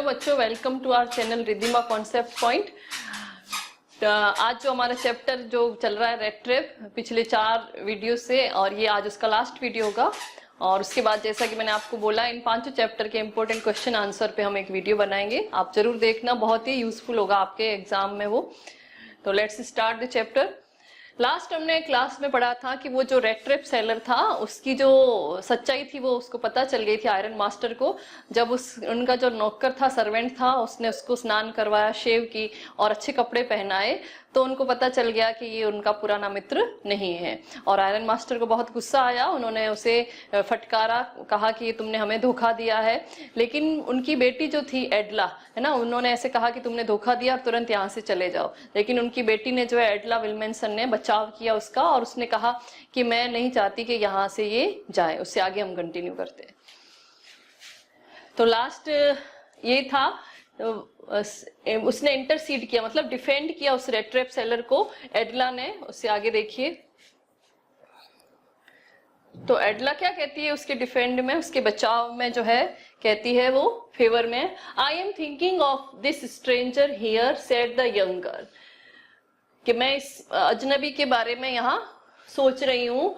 Hello बच्चों, welcome to our channel Riddhima concept point. आज जो हमारा चैप्टर जो चल रहा है रेड ट्रेप पिछले 4 वीडियो से, और ये आज उसका लास्ट वीडियो होगा। और उसके बाद जैसा कि मैंने आपको बोला, इन 5 चैप्टर के इंपॉर्टेंट क्वेश्चन आंसर पे हम एक वीडियो बनाएंगे। आप जरूर देखना, बहुत ही यूजफुल होगा आपके एग्जाम में वो। तो let's start the chapter. Last हमने क्लास में पढ़ा था कि वो जो रेड ट्रेप सेलर था उसकी जो सच्चाई थी वो उसको पता चल गई थी आयरन मास्टर को, जब उनका जो नौकर था, सर्वेंट था, उसने उसको स्नान करवाया, शेव की और अच्छे कपड़े पहनाए, तो उनको पता चल गया कि ये उनका पुराना मित्र नहीं है। और आयरन मास्टर को बहुत गुस्सा आया, उन्होंने उसे फटकारा, कहा कि ये तुमने हमें धोखा दिया है। लेकिन उनकी बेटी जो थी एडला, है ना, उन्होंने ऐसे कहा कि तुमने धोखा दिया, तुरंत यहाँ से चले जाओ। लेकिन उनकी बेटी ने जो है एडला विल्मेंसन ने बचाव किया उसका, और उसने कहा कि मैं नहीं चाहती कि यहाँ से ये जाए। उससे आगे हम कंटिन्यू करते हैं। तो लास्ट ये था, उसने इंटरसीड किया, मतलब डिफेंड किया उस रेड ट्रेप सेलर को, एडला ने। उससे आगे देखिए, तो एडला क्या कहती है उसके डिफेंड में, उसके बचाव में जो है कहती है वो फेवर में, I am thinking of this stranger here said the young girl, कि मैं इस अजनबी के बारे में यहाँ सोच रही हूँ।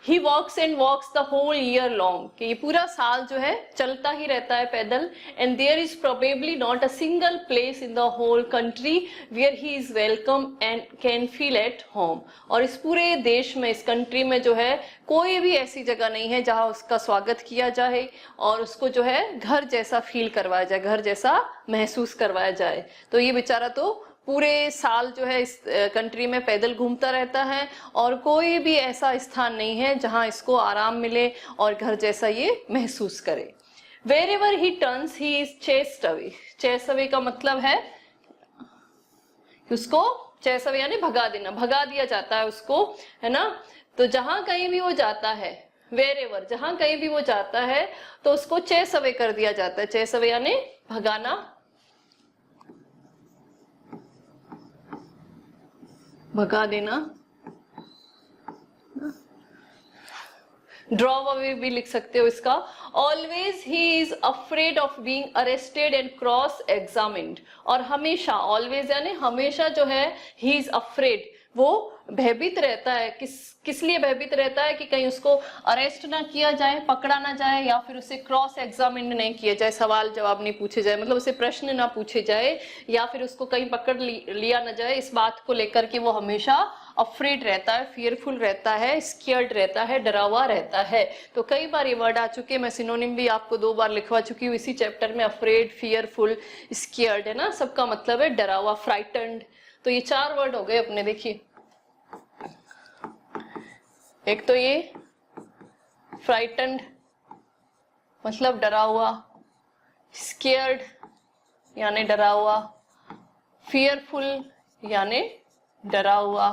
He walks and walks the whole year long, कि ये पूरा साल जो है चलता ही रहता है पैदल। And there is probably not a single place in the whole country where he is welcome and can feel at home। और इस पूरे देश में, इस कंट्री में जो है कोई भी ऐसी जगह नहीं है जहाँ उसका स्वागत किया जाए और उसको जो है घर जैसा फील करवाया जाए, घर जैसा महसूस करवाया जाए। तो ये बेचारा तो पूरे साल जो है इस कंट्री में पैदल घूमता रहता है और कोई भी ऐसा स्थान नहीं है जहां इसको आराम मिले और घर जैसा ये महसूस करे। Wherever he turns he is chased away। chase away का मतलब है उसको, chase away यानी भगा देना, भगा दिया जाता है उसको, है ना। तो जहां कहीं भी वो जाता है, wherever जहां कहीं भी वो जाता है तो उसको chase away कर दिया जाता है। chase away यानी भगाना, भगा देना। ड्रॉव अवे भी लिख सकते हो इसका। Always he is afraid of being arrested and cross examined. और हमेशा, ऑलवेज यानी हमेशा जो है, ही इज अफ्रेड, वो भयभीत रहता है। किस लिए भयभीत रहता है? कि कहीं उसको अरेस्ट ना किया जाए, पकड़ा ना जाए, या फिर उसे क्रॉस एग्जामिन नहीं किया जाए, सवाल जवाब नहीं पूछे जाए, मतलब उसे प्रश्न ना पूछे जाए, या फिर उसको कहीं पकड़ लिया ना जाए। इस बात को लेकर के वो हमेशा अफ्रेड रहता है, फियरफुल रहता है, स्केयर्ड रहता है, डरा हुआ रहता है। तो कई बार ये वर्ड आ चुके, मैं सिनोनिम भी आपको 2 बार लिखवा चुकी हूँ इसी चैप्टर में। अफ्रेड, फियरफुल, स्केयर्ड, है ना, सबका मतलब है डरा हुआ, फ्राइटन्ड। तो ये 4 वर्ड हो गए अपने। देखिए, एक तो ये फ्राइटन्ड मतलब डरा हुआ, स्केयर्ड यानी डरा हुआ, फियरफुल यानी डरा हुआ,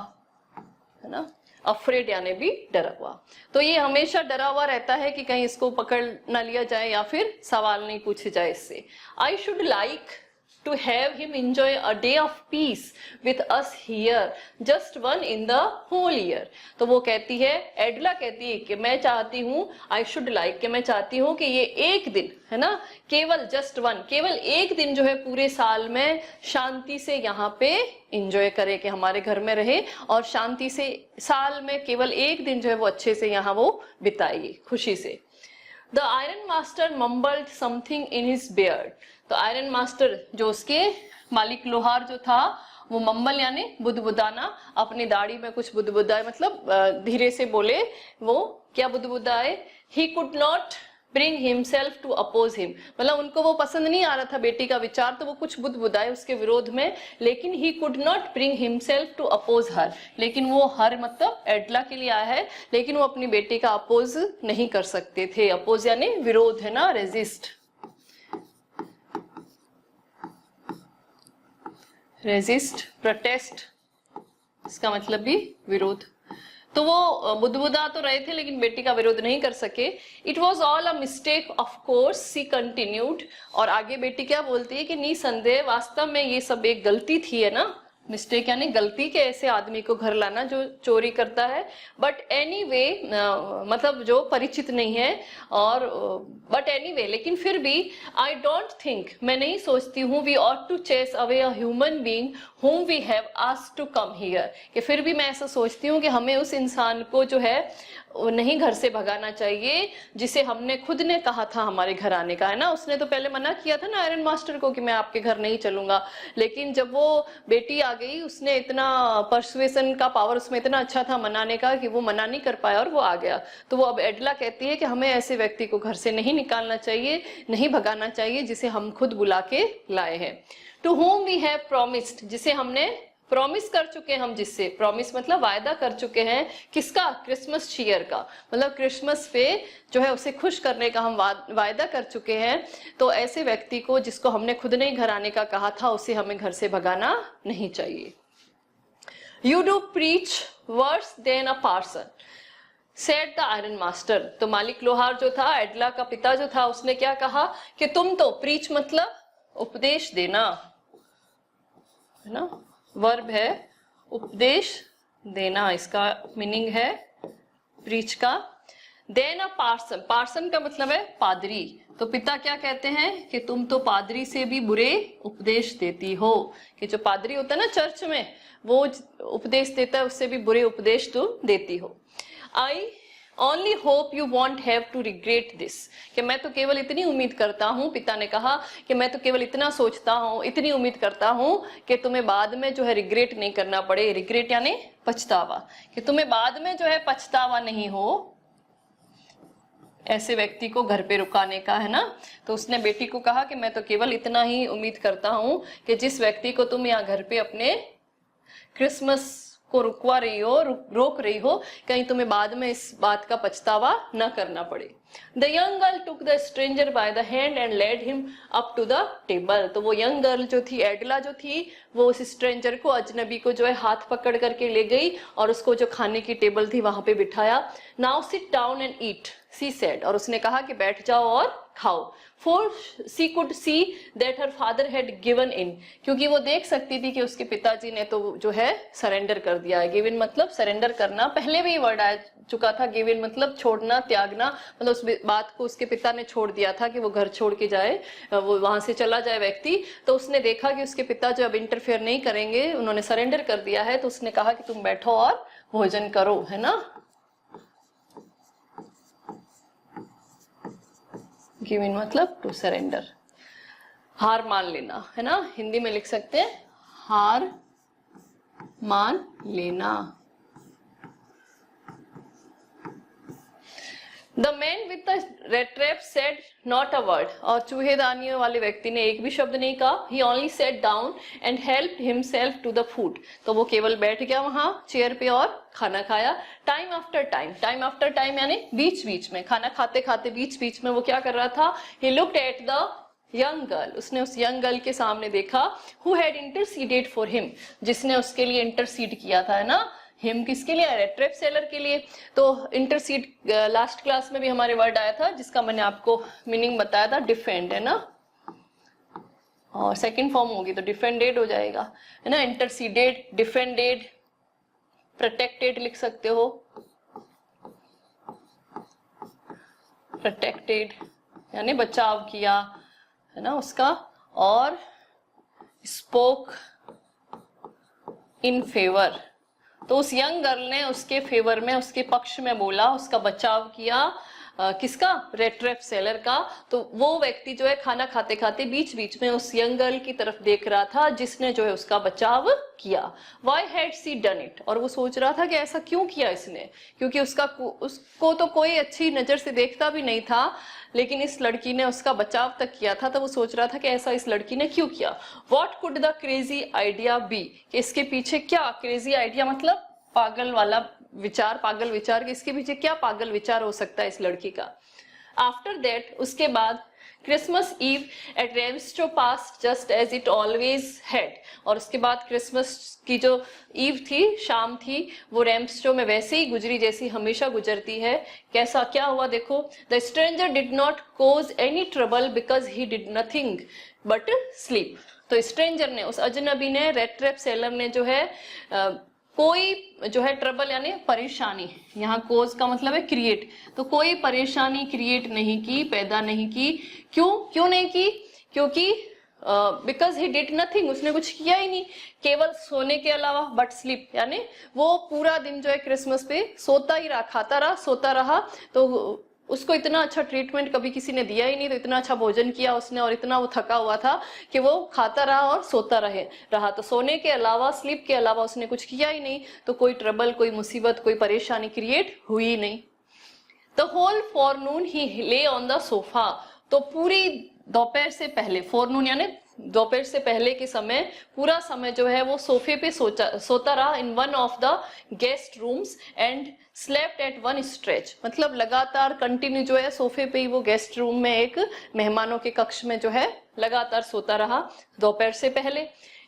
है ना, अफ्रेड यानी भी डरा हुआ। तो ये हमेशा डरा हुआ रहता है कि कहीं इसको पकड़ ना लिया जाए या फिर सवाल नहीं पूछे जाए इससे। I should like to have him enjoy a day of peace with us here, just one in the whole year। तो वो कहती है, एडला कहती है कि मैं चाहती हूँ, I should like, कि मैं चाहती हूँ कि ये एक दिन, है ना, केवल just one, केवल एक दिन जो है पूरे साल में शांति से यहाँ पे इंजॉय करे, कि हमारे घर में रहे और शांति से साल में केवल एक दिन जो है वो अच्छे से यहाँ वो बिताएगी, खुशी से। The iron master mumbled something in his beard। तो आयरन मास्टर जो उसके मालिक लोहार जो था, वो मम्बल यानी बुदबुदाना, अपनी दाढ़ी में कुछ बुदबुदाए, मतलब धीरे से बोले। वो क्या बुदबुदाए? He could not bring himself to oppose him, मतलब उनको वो पसंद नहीं आ रहा था बेटी का विचार, तो वो कुछ बुदबुदाए उसके विरोध में। लेकिन he could not bring himself to oppose her, लेकिन वो हर मतलब एडला के लिए आया है, लेकिन वो अपनी बेटी का अपोज नहीं कर सकते थे। अपोज यानी विरोध, है ना, रेजिस्ट, रेजिस्ट, प्रोटेस्ट, इसका मतलब भी विरोध। तो वो बुदबुदा तो रहे थे लेकिन बेटी का विरोध नहीं कर सके। It was all a mistake of course, she continued. और आगे बेटी क्या बोलती है कि निसंदेह वास्तव में ये सब एक गलती थी, है ना, मिस्टेक यानी गलती के ऐसे आदमी को घर लाना जो चोरी करता है, बट एनीवे मतलब जो परिचित नहीं है, और बट एनीवे लेकिन फिर भी आई डोंट थिंक, मैं नहीं सोचती हूँ, we ought to chase away a human being whom we have asked to come here, कि फिर भी मैं ऐसा सोचती हूँ कि हमें उस इंसान को जो है नहीं घर से भगाना चाहिए जिसे हमने खुद ने कहा था हमारे घर आने का, है ना। उसने तो पहले मना किया था ना आयरन मास्टर को कि मैं आपके घर नहीं चलूंगा, लेकिन जब वो बेटी आ गई उसने इतना परसुएशन का पावर उसमें इतना अच्छा था मनाने का कि वो मना नहीं कर पाया और वो आ गया। तो वो अब एडला कहती है कि हमें ऐसे व्यक्ति को घर से नहीं निकालना चाहिए, नहीं भगाना चाहिए जिसे हम खुद बुला के लाए हैं। To home we have promised, जिसे हमने प्रॉमिस कर चुके हैं, हम जिससे प्रॉमिस मतलब वायदा कर चुके हैं, किसका, क्रिसमस चीयर का, मतलब क्रिसमस पे जो है उसे खुश करने का हम वायदा कर चुके हैं। तो ऐसे व्यक्ति को जिसको हमने खुद नहीं घर आने का कहा था उसे हमें घर से भगाना नहीं चाहिए। You do preach worse than a parson said the iron master, तो मालिक लोहार जो था, एडला का पिता जो था, उसने क्या कहा कि तुम तो, प्रीच मतलब उपदेश देना, है ना, वर्ब है, उपदेश देना इसका मीनिंग है प्रीच का। देन अ पार्सन, पार्सन का मतलब है पादरी, तो पिता क्या कहते हैं कि तुम तो पादरी से भी बुरे उपदेश देती हो, कि जो पादरी होता है ना चर्च में, वो उपदेश देता है, उससे भी बुरे उपदेश तुम देती हो। I only hope you won't have to regret this, कि मैं तो केवल इतनी उम्मीद करता हूँ, पिता ने कहा कि मैं तो केवल इतना सोचता हूँ, इतनी उम्मीद करता हूँ कि तुम्हें बाद में जो है रिग्रेट नहीं करना पड़े, रिग्रेट यानी पछतावा, कि तुम्हें बाद में जो है पछतावा नहीं हो ऐसे व्यक्ति को घर पे रुकाने का, है ना। तो उसने बेटी को कहा कि मैं तो केवल इतना ही उम्मीद करता हूँ कि जिस व्यक्ति को तुम यहाँ घर पे अपने क्रिसमस को रुकवा रही हो, रोक रही हो, कहीं तुम्हें बाद में इस बात का पछतावा न करना पड़े। The young girl took the stranger by the hand and led him up to the table, तो वो यंग गर्ल जो थी, एडला जो थी, वो उस स्ट्रेंजर को, अजनबी को जो है हाथ पकड़ करके ले गई और उसको जो खाने की टेबल थी वहां पे बिठाया। Now sit down and eat she said, और उसने कहा कि बैठ जाओ और खाओ। For she could see that her father had given in, क्योंकि वो देख सकती थी कि उसके पिताजी ने तो जो है सरेंडर कर दिया है। गिव इन मतलब सरेंडर करना, पहले भी वर्ड आ चुका था। गिव इन मतलब छोड़ना, त्यागना, मतलब उस बात को उसके पिता ने छोड़ दिया था कि वो घर छोड़ के जाए, वो वहां से चला जाए व्यक्ति। तो उसने देखा कि उसके पिता जो अब इंटरफेयर नहीं करेंगे, उन्होंने सरेंडर कर दिया है, तो उसने कहा कि तुम बैठो और भोजन करो, है ना। गिव इन मतलब टू सरेंडर, हार मान लेना, है ना, हिंदी में लिख सकते हैं हार मान लेना। The man with the red trap said not a word, और चूहेदानियों वाले व्यक्ति ने एक भी शब्द नहीं कहा। He only set down and helped himself to the food, तो वो केवल बैठ गया वहां चेयर पे और खाना खाया। Time after time, time after time यानी बीच बीच में, खाना खाते खाते बीच बीच में वो क्या कर रहा था, he looked at the young girl, उसने उस यंग गर्ल के सामने देखा, who had interceded for him, जिसने उसके लिए इंटरसीड किया था, है ना। हिम किसके लिए, रेड ट्रैप सेलर के लिए। तो इंटरसीड लास्ट क्लास में भी हमारे वर्ड आया था जिसका मैंने आपको मीनिंग बताया था, डिफेंड, है ना, और सेकंड फॉर्म होगी तो डिफेंडेड हो जाएगा, है ना। इंटरसीडेड, डिफेंडेड, प्रोटेक्टेड लिख सकते हो, प्रोटेक्टेड यानी बचाव किया, है ना उसका, और स्पोक इन फेवर, तो उस यंग गर्ल ने उसके फेवर में, उसके पक्ष में बोला, उसका बचाव किया, किसका, रेड ट्रैप सेलर का। तो वो व्यक्ति जो है खाना खाते खाते बीच बीच में उस यंग गर्ल की तरफ देख रहा था जिसने जो है उसका बचाव किया। Why had she done it, और वो सोच रहा था कि ऐसा क्यों किया इसने, क्योंकि उसको तो कोई अच्छी नजर से देखता भी नहीं था, लेकिन इस लड़की ने उसका बचाव तक किया था, तो वो सोच रहा था कि ऐसा इस लड़की ने क्यों किया। What could the crazy idea be, कि इसके पीछे क्या, क्रेजी आइडिया मतलब पागल वाला विचार, पागल विचार, कि इसके पीछे क्या पागल विचार हो सकता है इस लड़की का। आफ्टर दैट, उसके बाद, Christmas eve at Ramsjo passed just as it always had, और उसके बाद क्रिसमस की जो ईव थी, शाम थी, वो रेम्स्ट्रो में वैसे ही गुजरी जैसी हमेशा गुजरती है। कैसा क्या हुआ देखो, the stranger did not cause any trouble because he did nothing but sleep. तो स्ट्रेंजर ने, उस अजनबी ने, रेड ट्रैप सेलर ने जो है कोई जो है ट्रबल यानी परेशानी, यहाँ कोज का मतलब है क्रिएट, तो कोई परेशानी क्रिएट नहीं की, पैदा नहीं की। क्यों नहीं की? क्योंकि बिकॉज ही डिड नथिंग, उसने कुछ किया ही नहीं, केवल सोने के अलावा, बट स्लीप यानी वो पूरा दिन जो है क्रिसमस पे सोता ही रहा, खाता रहा, सोता रहा। तो उसको इतना अच्छा ट्रीटमेंट कभी किसी ने दिया ही नहीं, तो इतना अच्छा भोजन किया उसने और इतना वो थका हुआ था कि वो खाता रहा और सोता रहा। तो सोने के अलावा, स्लीप के अलावा उसने कुछ किया ही नहीं, तो कोई ट्रबल, कोई मुसीबत, कोई परेशानी क्रिएट हुई ही नहीं। द होल फॉरनून ही ले ऑन द सोफा, तो पूरी दोपहर से पहले, फॉरनून यानी दोपहर से पहले के समय, पूरा समय जो है वो सोफे पे सोता रहा in one of the guest rooms and slept at one stretch, मतलब लगातार कंटिन्यू जो है सोफे पे ही वो गेस्ट रूम में, एक मेहमानों के कक्ष में जो है लगातार सोता रहा दोपहर से पहले।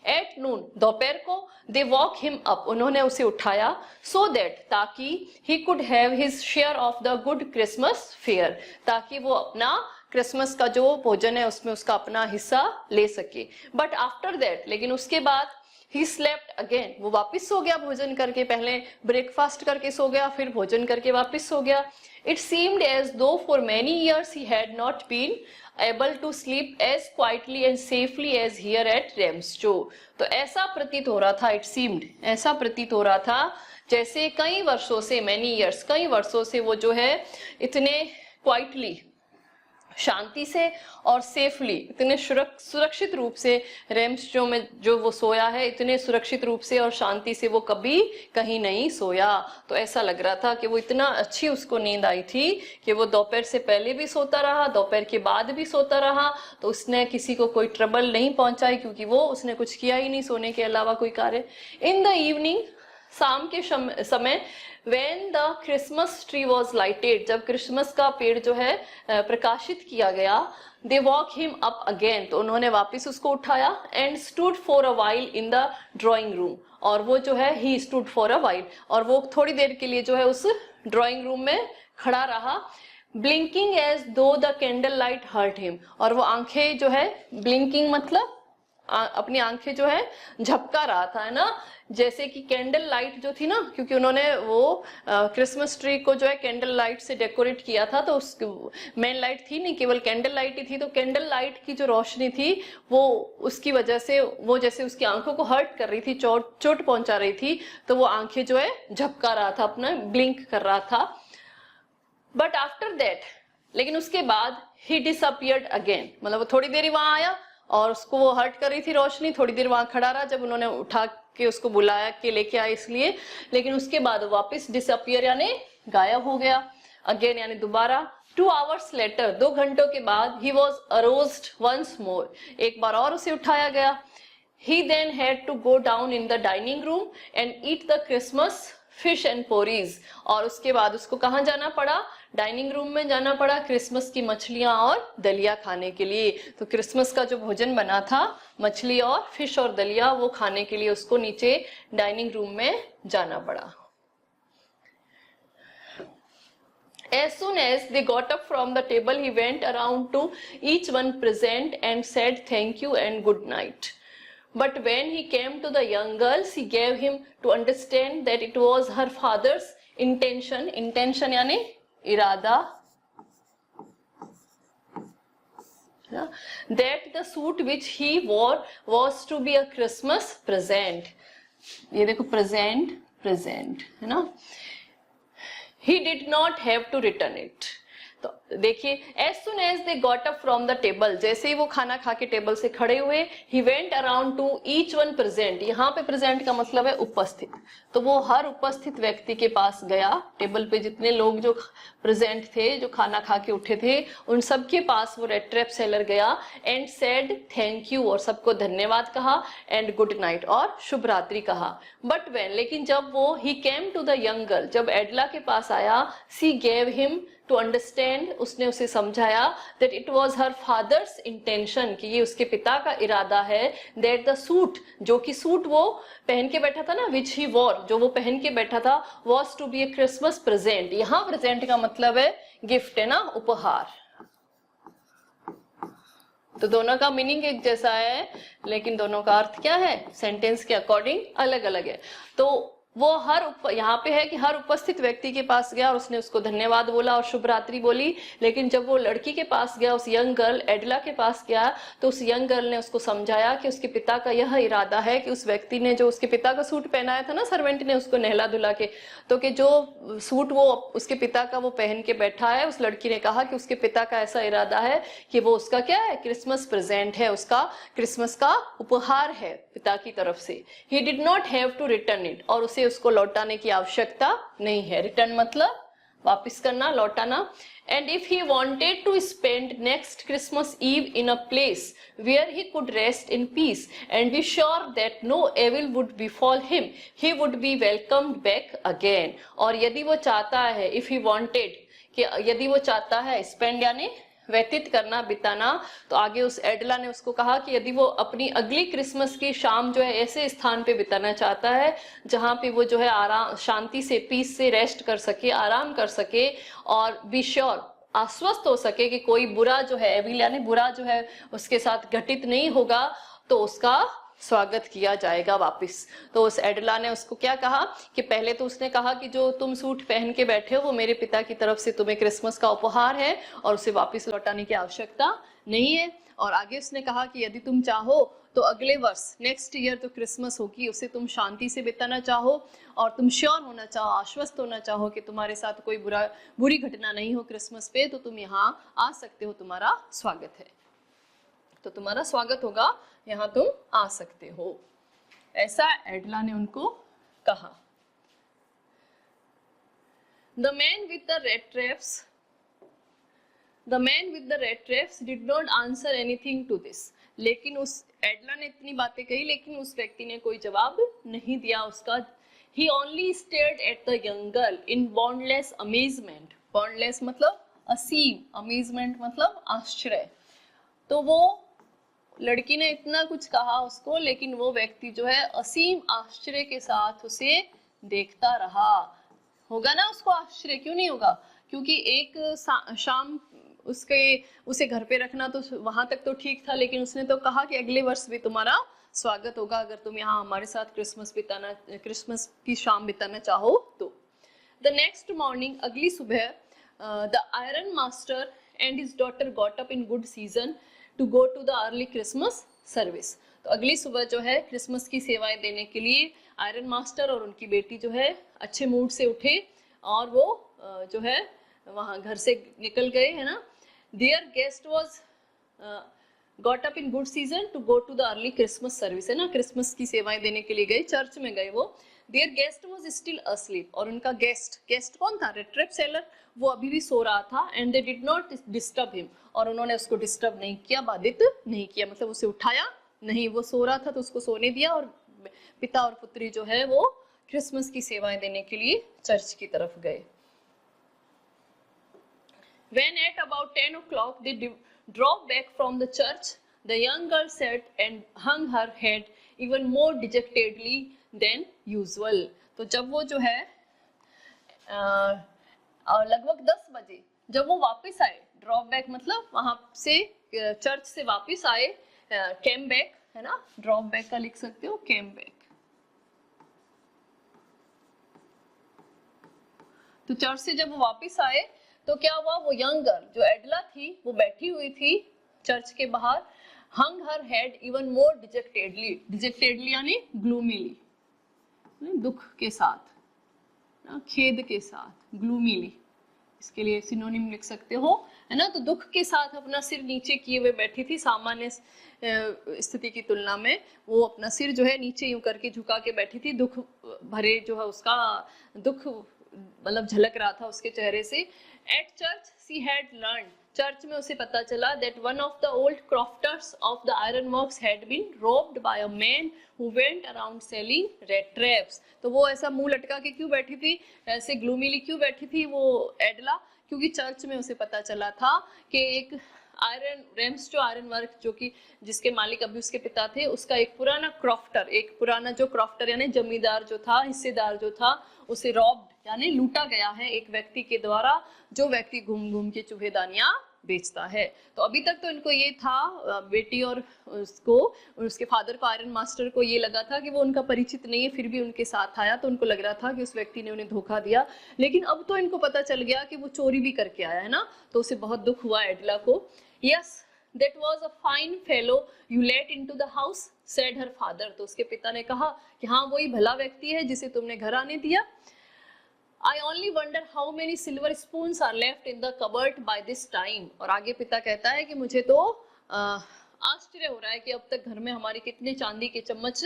एट नून, दोपहर को, दे वॉक हिम अप, उन्होंने उसे उठाया, सो दैट, ताकि he could have his share of the good Christmas fair, ताकि वो अपना क्रिसमस का जो भोजन है उसमें उसका अपना हिस्सा ले सके। बट आफ्टर दैट, लेकिन उसके बाद, ही स्लेप्ट अगेन, वो वापिस सो गया भोजन करके, पहले ब्रेकफास्ट करके सो गया, फिर भोजन करके वापिस सो गया। It seemed as though for many years he had not been able to sleep as quietly and safely as here at Ramsjo, तो ऐसा प्रतीत हो रहा था, इट सीम्ड, ऐसा प्रतीत हो रहा था जैसे कई वर्षों से, मेनी ईयर्स, कई वर्षों से वो जो है इतने क्वाइटली, शांति से और सेफली, इतने सुरक्षित रूप से रेम्सचो में जो वो सोया है, इतने सुरक्षित रूप से और शांति से वो कभी कहीं नहीं सोया। तो ऐसा लग रहा था कि वो इतना अच्छी उसको नींद आई थी कि वो दोपहर से पहले भी सोता रहा, दोपहर के बाद भी सोता रहा, तो उसने किसी को कोई ट्रबल नहीं पहुंचाई, क्योंकि वो उसने कुछ किया ही नहीं सोने के अलावा कोई कार्य। इन द इवनिंग, शाम के समय, when the Christmas tree was lighted, जब क्रिसमस का पेड़ जो है प्रकाशित किया गया, they walk him up again, तो उन्होंने वापस उसको उठाया, and stood for a while in the drawing room, और वो जो है he stood for a while, और वो थोड़ी देर के लिए जो है उस ड्राइंग रूम में खड़ा रहा, blinking as though the candle light hurt him, और वो आंखें जो है, blinking मतलब अपनी आंखें जो है झपका रहा था, है ना, जैसे कि कैंडल लाइट जो थी ना, क्योंकि उन्होंने वो क्रिसमस ट्री को जो है कैंडल लाइट से डेकोरेट किया था, तो उस मेन लाइट थी नहीं, केवल कैंडल लाइट ही थी, तो कैंडल लाइट की जो रोशनी थी वो उसकी वजह से वो जैसे उसकी आंखों को हर्ट कर रही थी, चोट पहुंचा रही थी, तो वो आंखें जो है झपका रहा था, अपना ब्लिंक कर रहा था। बट आफ्टर दैट, लेकिन उसके बाद, ही डिसअपियर्ड अगेन, मतलब वो थोड़ी देर ही वहां आया और उसको वो हर्ट कर रही थी रोशनी, थोड़ी देर वहां खड़ा रहा, जब उन्होंने उठा के उसको बुलाया के लेके आए इसलिए, लेकिन उसके बाद वापस डिसअपियर यानी गायब हो गया, अगेन यानी दोबारा। 2 hours later, 2 घंटों के बाद, he was aroused once more, एक बार और उसे उठाया गया। He then had to go down in the dining room and eat the Christmas fish and porridge, और उसके बाद उसको कहाँ जाना पड़ा? डाइनिंग रूम में जाना पड़ा, क्रिसमस की मछलियां और दलिया खाने के लिए। तो क्रिसमस का जो भोजन बना था, मछली और फिश और दलिया, वो खाने के लिए उसको नीचे डाइनिंग रूम में जाना पड़ा। As soon as they got up from the table, he went around to each one present and said thank you and good night. But when he came to the young girls, he gave him to understand that it was her father's intention, intention यानी इरादा, that the suit which he wore was to be a Christmas present. ये देखो present, present है ना, he did not have to return it. तो देखिए, as soon as they got up from the table, जैसे ही वो खाना खा के टेबल से खड़े हुए, he went around to each one present, यहाँ पे present का मतलब है उपस्थित, तो वो हर उपस्थित व्यक्ति के पास गया, टेबल पे जितने लोग जो प्रेजेंट थे, जो खाना खा के उठे थे, उन सबके पास वो रेड ट्रैप सेलर गया, एंड सेड थैंक यू, और सबको धन्यवाद कहा, एंड गुड नाइट, और शुभ रात्रि कहा। बट व्हेन, लेकिन जब वो, he came to the young girl, जब एडला के पास आया, she gave him to understand, उसने उसे समझाया, that it was her father's intention, कि ये उसके पिता का इरादा है, दैट द सूट, जो कि सूट वो पहन के बैठा था ना, विच ही वॉर, जो वो पहन के बैठा था, was to be a Christmas present. यहाँ प्रेजेंट का मतलब है गिफ्ट, है ना, उपहार, तो दोनों का मीनिंग एक जैसा है, लेकिन दोनों का अर्थ क्या है, सेंटेंस के अकॉर्डिंग अलग अलग है। तो वो यहाँ पे है कि हर उपस्थित व्यक्ति के पास गया और उसने उसको धन्यवाद बोला और शुभ रात्रि बोली, लेकिन जब वो लड़की के पास गया, उस यंग गर्ल एडला के पास गया, तो उस यंग गर्ल ने उसको समझाया कि उसके पिता का यह इरादा है कि उस व्यक्ति ने जो उसके पिता का सूट पहनाया था ना, सर्वेंट ने उसको नहला धुला के, तो कि जो सूट वो उसके पिता का वो पहन के बैठा है, उस लड़की ने कहा कि उसके पिता का ऐसा इरादा है कि वो उसका क्या है, क्रिसमस प्रेजेंट है, उसका क्रिसमस का उपहार है पिता की तरफ से। He did not have to return it, और उसे उसको लौटाने की आवश्यकता नहीं है। रिटर्न मतलब वापस करना, लौटाना। And if he wanted to spend next Christmas eve in a place where he could rest in peace and be sure that no evil would befall him, he would be welcomed back again. और यदि वो चाहता है, if he wanted, कि यदि वो चाहता है, स्पेंड यानी व्यतीत करना, बिताना, तो आगे उस एडला ने उसको कहा कि यदि वो अपनी अगली क्रिसमस की शाम जो है ऐसे स्थान पे बिताना चाहता है जहां पे वो जो है आराम, शांति से, पीस से रेस्ट कर सके, आराम कर सके, और बी श्योर, आश्वस्त हो सके कि कोई बुरा जो है, एविल यानी बुरा जो है उसके साथ घटित नहीं होगा, तो उसका स्वागत किया जाएगा वापस। तो उस एडला ने उसको क्या कहा कि पहले तो उसने कहा कि जो तुम सूट पहन के बैठे हो वो मेरे पिता की तरफ से तुम्हें क्रिसमस का उपहार है और उसे वापस लौटाने की आवश्यकता नहीं है। और आगे उसने कहा कि यदि तुम चाहो तो अगले वर्ष, नेक्स्ट ईयर तो क्रिसमस होगी, उसे तुम शांति से बिताना चाहो और तुम श्योर होना चाहो, आश्वस्त होना चाहो कि तुम्हारे साथ कोई बुरी घटना नहीं हो क्रिसमस पे, तो तुम यहाँ आ सकते हो, तुम्हारा स्वागत है, तो तुम्हारा स्वागत होगा, यहाँ तुम आ सकते हो। ऐसा एडला ने उनको कहा। The man with the red traps did not answer anything to this. लेकिन उस एडला ने इतनी बातें कही, लेकिन उस व्यक्ति ने कोई जवाब नहीं दिया उसका। He only stared at the young girl in boundless amazement. Boundless मतलब असीम, amazement मतलब आश्चर्य। तो वो लड़की ने इतना कुछ कहा उसको, लेकिन वो व्यक्ति जो है असीम आश्चर्य के साथ उसे देखता रहा। होगा ना उसको आश्चर्य, क्यों नहीं होगा, क्योंकि एक शाम उसे घर पे रखना तो वहां तक तो ठीक था, लेकिन उसने तो कहा कि अगले वर्ष भी तुम्हारा स्वागत होगा अगर तुम यहाँ हमारे साथ क्रिसमस की शाम बिताना चाहो तो। द नेक्स्ट मॉर्निंग, अगली सुबह, the iron master and his daughter got up in good season to go to the early Christmas service. तो अगली सुबह जो है क्रिसमस की सेवाएं देने के लिए आयरन मास्टर और उनकी बेटी जो है अच्छे मूड से उठे और वो जो है वहाँ घर से निकल गए, है ना। Their guest was got up in good season to go to the early Christmas service, है ना, क्रिसमस की सेवाएं देने के लिए गए, चर्च में गए वो। There guest was still asleep, और उनका गेस्ट कौन था, रेड ट्रैप सेलर, वो अभी भी सो रहा था। And they did not disturb him, और उन्होंने उसको डिस्टर्ब नहीं किया, बाधित नहीं किया, मतलब उसे उठाया नहीं, वो सो रहा था तो उसको सोने दिया, और पिता और पुत्री जो है वो क्रिसमस की सेवाएं देने के लिए चर्च की तरफ गए। When at about 10 o'clock they drove back from the church, the young girl sat and hung her head even more dejectedly than usual. तो जब वो जो है लगभग 10 बजे जब वो वापस आए, ड्रॉप बैक मतलब वहां से चर्च से वापस आए, केम बैक, है ना, ड्रॉप बैक का लिख सकते हो केम बैक। तो चर्च से जब वो वापस आए तो क्या हुआ, वो यंग गर्ल जो एडला थी वो बैठी हुई थी चर्च के बाहर, हंग हर हेड इवन मोर डिजेक्टेडली, डिजेक्टेडली यानी ग्लूमीली, दुख के साथ, खेद के साथ, ग्लूमीली, इसके लिए सिनोनिम लिख सकते हो, है ना। तो दुख के साथ अपना सिर नीचे किए हुए बैठी थी, सामान्य स्थिति की तुलना में वो अपना सिर जो है नीचे यूं करके झुका के बैठी थी, दुख भरे जो है उसका दुख मतलब झलक रहा था उसके चेहरे से। At church she had learn, church में उसे पता चला that one of the old crofters of the iron works had been robbed by a man who went around selling rat traps. तो वो ऐसा मुंह लटका के क्यों बैठी थी, ऐसे ग्लूमीली क्यों बैठी थी वो एडला, क्योंकि चर्च में उसे पता चला था कि एक आयरन रेम्स जो आयरन वर्क जो कि जिसके मालिक अभी उसके पिता थे, उसका एक पुराना क्रॉफ्टर, एक पुराना जो क्रॉफ्टर यानी जमींदार जो था, हिस्सेदार जो था, उसे रॉब्ड यानी लूटा गया है एक व्यक्ति के द्वारा, जो व्यक्ति घूम घूम के चूहेदानियां बेचता है। तो अभी तक तो इनको ये था, बेटी और उसके फादर को, आयरन मास्टर को ये लगा था कि वो उनका परिचित नहीं है, फिर भी उनके साथ आया, तो उनको लग रहा था कि उस व्यक्ति ने उन्हें धोखा दिया। लेकिन अब तो इनको पता चल गया कि वो चोरी भी करके आया है ना, तो उसे बहुत दुख हुआ एडला को। Yes, that was a fine fellow you let into the house, said her father. तो उसके पिता ने कहा कि हाँ, वही भला व्यक्ति है जिसे तुमने घर आने दिया। I only wonder how many silver spoons are left in the cupboard by this time. और आगे पिता कहता है कि मुझे तो आश्चर्य हो रहा है कि अब तक घर में हमारे कितने चांदी के चम्मच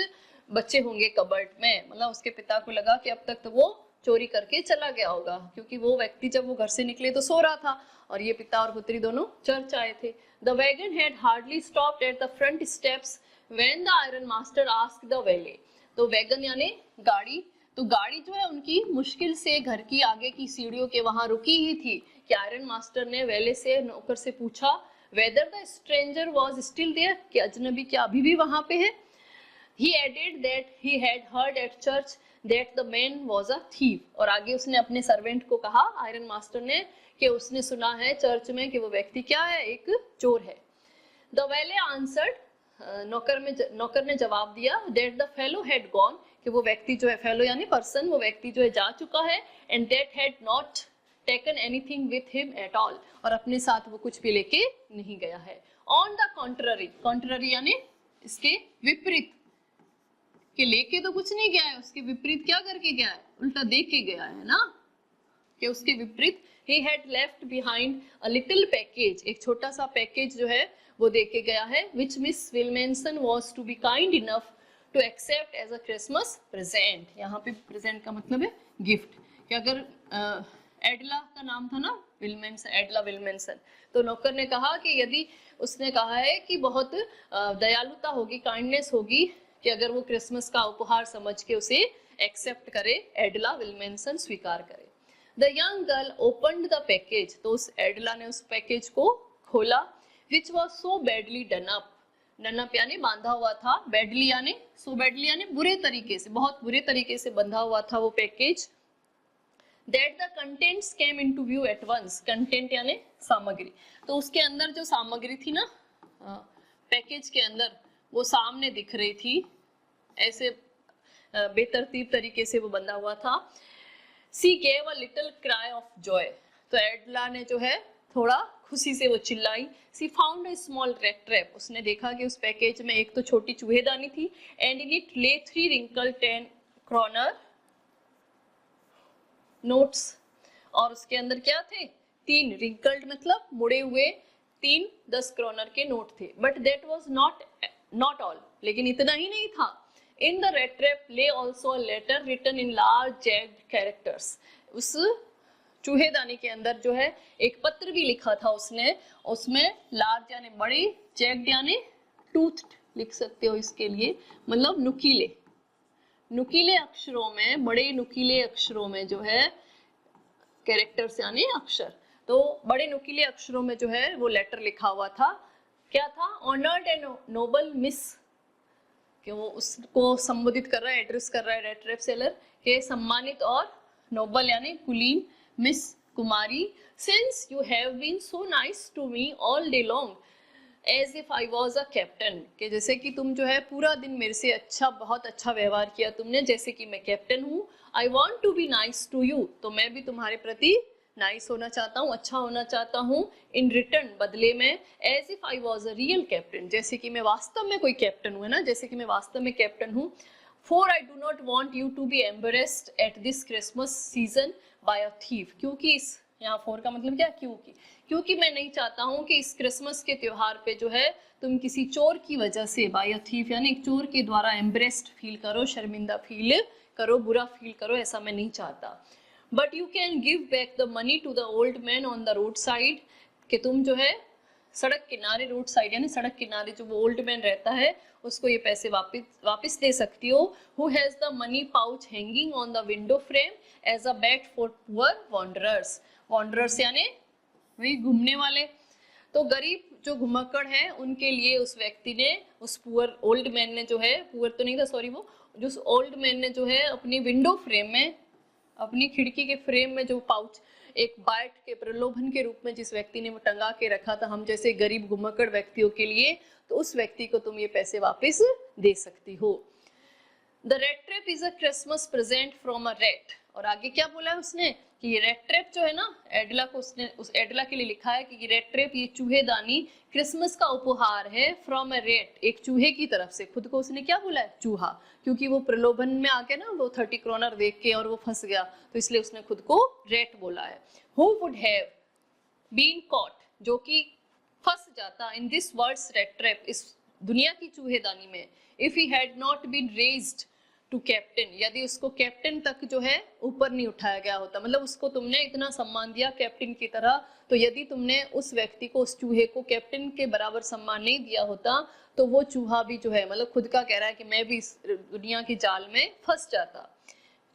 बचे होंगे कबर्ड में। मतलब उसके पिता को लगा कि अब तक तो वो चोरी करके चला गया होगा, क्योंकि वो व्यक्ति जब वो घर से निकले तो सो रहा था और ये पिता और पुत्री दोनों चर्च आए थे। The wagon had hardly stopped at the front steps when the iron master asked the valet. तो वैगन यानी गाड़ी, तो गाड़ी जो है उनकी मुश्किल से घर की आगे की सीढ़ियों के वहां रुकी ही थी कि आयरन मास्टर ने वेले से, नौकर से पूछा whether the stranger was still there, कि अजनबी क्या अभी भी वहां पे है। He added that he had heard at church that the man was a thief. और आगे उसने अपने सर्वेंट को कहा, आयरन मास्टर ने, कि उसने सुना है चर्च में कि वो व्यक्ति क्या है, एक चोर है। The valet answered, नौकर ने जवाब दिया, that the fellow had gone, कि वो व्यक्ति जो है, फेलो यानी पर्सन, वो व्यक्ति जो है जा चुका है, and that had not taken anything with him at all, और अपने साथ वो कुछ भी लेके नहीं गया है। On the contrary, contrary यानी इसके विपरीत, कि लेके तो कुछ नहीं गया है, उसके विपरीत क्या करके गया है, उल्टा दे के गया है ना, कि उसके विपरीत he had left behind a little package, एक छोटा सा पैकेज जो है वो दे के गया है, which Miss Williamson was to be kind enough to accept as a Christmas present. यहाँ पे present का मतलब है गिफ्ट, कि अगर एडला का नाम था ना, विल्मेंसन, एडला विल्मेंसन, तो नौकर ने कहा कि यदि उसने कहा है कि बहुत दयालुता होगी, काइंडनेस होगी, कि अगर वो क्रिसमस का उपहार समझ के उसे एक्सेप्ट करे, एडला विल्मेंसन स्वीकार करे। The young girl opened the package, तो उस एडला ने उस पैकेज को खोला, which was so badly done up, done up यानी बांधा हुआ था, badly यानी so badly यानी बुरे तरीके से, बहुत बुरे तरीके से बंधा हुआ था वो package. That the contents came into view at once, content यानी सामग्री, तो उसके अंदर जो सामग्री थी ना, पैकेज के अंदर, वो सामने दिख रही थी, ऐसे बेतरतीब तरीके से वो बंधा हुआ था। She gave a little cry of joy, तो एडला ने जो है थोड़ा खुशी से वो चिल्लाई। She found a small rat trap, उसने देखा कि उस पैकेज में एक तो छोटी चूहेदानी थी, and in it lay 3 wrinkled 10 kroner notes, और उसके अंदर क्या थे, 3 wrinkled मतलब मुड़े हुए 3 10 क्रोनर के नोट थे। But that was not all, लेकिन इतना ही नहीं था। In the rat trap lay also a letter written in large jagged characters, उस चूहेदानी के अंदर जो है एक पत्र भी लिखा था उसने, उसमें लार्ज यानी बड़े, जैग्ड यानी टूथड लिख सकते हो इसके लिए, मतलब नुकीले, नुकीले अक्षरों में, बड़े नुकीले अक्षरों में जो है, कैरेक्टर्स यानी अक्षर, तो बड़े नुकीले अक्षरों में जो है वो लेटर लिखा हुआ था। क्या था, ऑनर्ड एंड नोबल मिस, कि वो उसको संबोधित कर रहा है, एड्रेस कर रहा है rat trap seller के सम्मानित और नोबल यानी कुलीन miss Kumari, since you have been so nice to me all day long as if I was a captain, कि जैसे कि तुम जो है पूरा दिन मेरे से अच्छा, बहुत अच्छा व्यवहार किया तुमने, जैसे कि मैं कैप्टन हूँ। I want to be nice to you, तो मैं भी तुम्हारे प्रति नाइस होना चाहता हूँ, अच्छा होना चाहता हूँ। इन रिटर्न, बदले में, as if I was a real captain, जैसे कि मैं वास्तव में कोई कैप्टन हूँ, है ना, जैसे कि मैं वास्तव में कैप्टन हूँ। For I do not want you to be embarrassed at this Christmas season by a thief, क्योंकि इस, यहाँ फॉर का मतलब क्या, क्योंकि मैं नहीं चाहता हूँ कि इस क्रिसमस के त्योहार पे जो है तुम किसी चोर की वजह से, बाय अ थीफ यानी एक चोर के द्वारा एम्बरेस्ड फील करो, शर्मिंदा फील करो, बुरा फील करो, ऐसा मैं नहीं चाहता। But you can give back the money to the old man on the roadside, कि तुम जो है सड़क किनारे, रोड साइड यानी सड़क किनारे जो वो ओल्ड मैन रहता है, उसको ये पैसे वापस दे सकती हो। Who has the money pouch hanging on the window frame as a bet for poor wanderers, wanderers यानी वही घूमने वाले, तो गरीब जो घुमक्कड़ है उनके लिए उस व्यक्ति ने, उस पुअर ओल्ड मैन ने जो है, पुअर तो नहीं था सॉरी, वो जो ओल्ड मैन ने जो है अपनी विंडो फ्रेम में अपनी खिड़की के फ्रेम में जो पाउच एक बाइट के प्रलोभन के रूप में जिस व्यक्ति ने वो टंगा के रखा था हम जैसे गरीब घुमक्कड़ व्यक्तियों के लिए, तो उस व्यक्ति को तुम ये पैसे वापस दे सकती हो। The rate trap is a Christmas present from a rate. और आगे क्या बोला है उसने कि ये रेट ट्रैप जो है ना, एडला को उसने उस एडला के लिए लिखा है कि रेट ट्रैप ये चूहेदानी क्रिसमस का उपहार है फ्रॉम अ रेट, एक चूहे की तरफ से। खुद को उसने क्या बोला है? चूहा, क्योंकि वो प्रलोभन में आके ना वो 30 क्रोनर देख के और वो फंस गया, तो इसलिए उसने खुद को रेट बोला है। Who would have been caught, जो कि फंस जाता in this words rat trap, इस दुनिया की चूहेदानी में, if he had not been raised to captain, यदि उसको कैप्टन तक जो है ऊपर नहीं उठाया गया होता, मतलब उसको तुमने इतना सम्मान दिया कैप्टन की तरह, तो यदि तुमने उस व्यक्ति को, उस चूहे को कैप्टन के बराबर सम्मान नहीं दिया होता, तो वो चूहा भी जो है, मतलब खुद का कह रहा है कि मैं भी इस दुनिया की जाल में फंस जाता,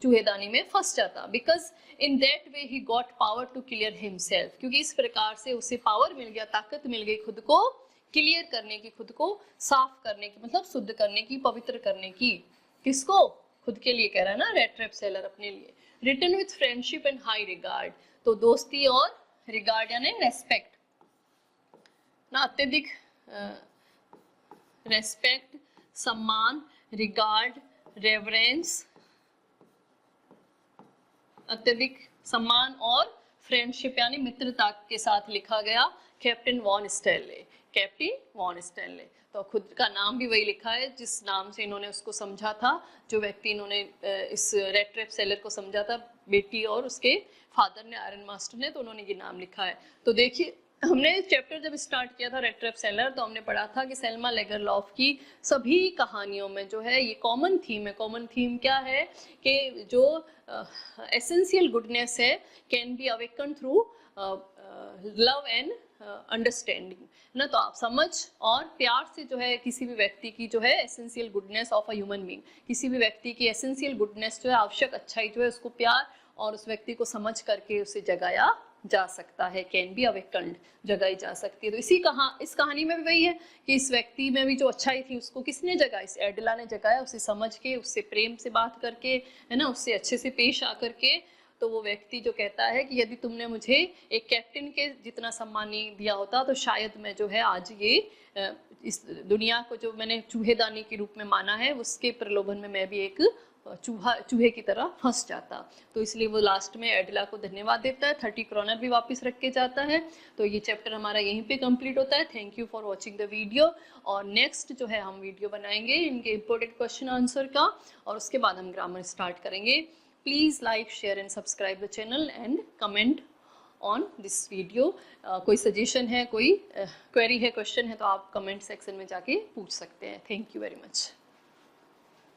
चूहेदानी में फंस जाता। Because in that way he got power to clear himself, क्योंकि इस प्रकार से उसे पावर मिल गया, ताकत मिल गई खुद को क्लियर करने की, खुद को साफ करने की, मतलब शुद्ध करने की, पवित्र करने की। किसको? खुद के लिए कह रहा है ना रेट ट्रैप सेलर, अपने लिए। Written with friendship and high regard, तो दोस्ती और रिगार्ड यानी रेस्पेक्ट ना, अत्यधिक रेस्पेक्ट, सम्मान, रिगार्ड, रेवरेंस, अत्यधिक सम्मान और फ्रेंडशिप यानी मित्रता के साथ लिखा गया captain Von Stanley, captain Von Stanley. तो खुद का नाम भी वही लिखा है जिस नाम से इन्होंने उसको समझा था, जो व्यक्ति इन्होंने इस रेट ट्रैप सेलर को समझा था, बेटी और उसके फादर ने, आयरन मास्टर ने, तो उन्होंने ये नाम लिखा है। तो देखिए, हमने चैप्टर जब स्टार्ट किया था रेट ट्रैप सेलर, तो हमने पढ़ा था कि सेल्मा लेगरलॉफ की सभी कहानियों में जो है ये कॉमन थीम है। कॉमन थीम क्या है कि जो एसेंशियल गुडनेस है can be awaken through love and understanding ना, तो आप समझ और प्यार से जो है किसी भी व्यक्ति की जो है essential goodness of a human being, किसी भी व्यक्ति की एसेंशियल गुडनेस जो है, आवश्यक अच्छाई जो है, उसको प्यार और उस व्यक्ति को समझ करके उसे जगाया जा सकता है, कैन बी अवेकन्ड, जगाई जा सकती है। तो इस कहानी में भी वही है कि इस व्यक्ति में भी जो अच्छाई थी उसको किसने जगाया? इस एडला ने जगाया, उसे समझ के, उससे प्रेम से बात करके, है ना, उससे अच्छे से पेश आ करके। तो वो व्यक्ति जो कहता है कि यदि तुमने मुझे एक कैप्टन के जितना सम्मान नहीं दिया होता, तो शायद मैं जो है आज ये इस दुनिया को जो मैंने चूहेदानी के रूप में माना है, उसके प्रलोभन में मैं भी एक चूहे की तरह फंस जाता। तो इसलिए वो लास्ट में एडला को धन्यवाद देता है, 30 क्रोनर भी वापस रख के जाता है। तो ये चैप्टर हमारा यहीं पे कंप्लीट होता है। Thank you for watching the video. और नेक्स्ट जो है हम वीडियो बनाएंगे इनके इंपॉर्टेंट क्वेश्चन आंसर का, और उसके बाद हम ग्रामर स्टार्ट करेंगे। Please like, share and subscribe the channel and comment on this video. कोई सजेशन है, कोई क्वेरी है, क्वेश्चन है, तो आप कमेंट सेक्शन में जाके पूछ सकते हैं। Thank you very much.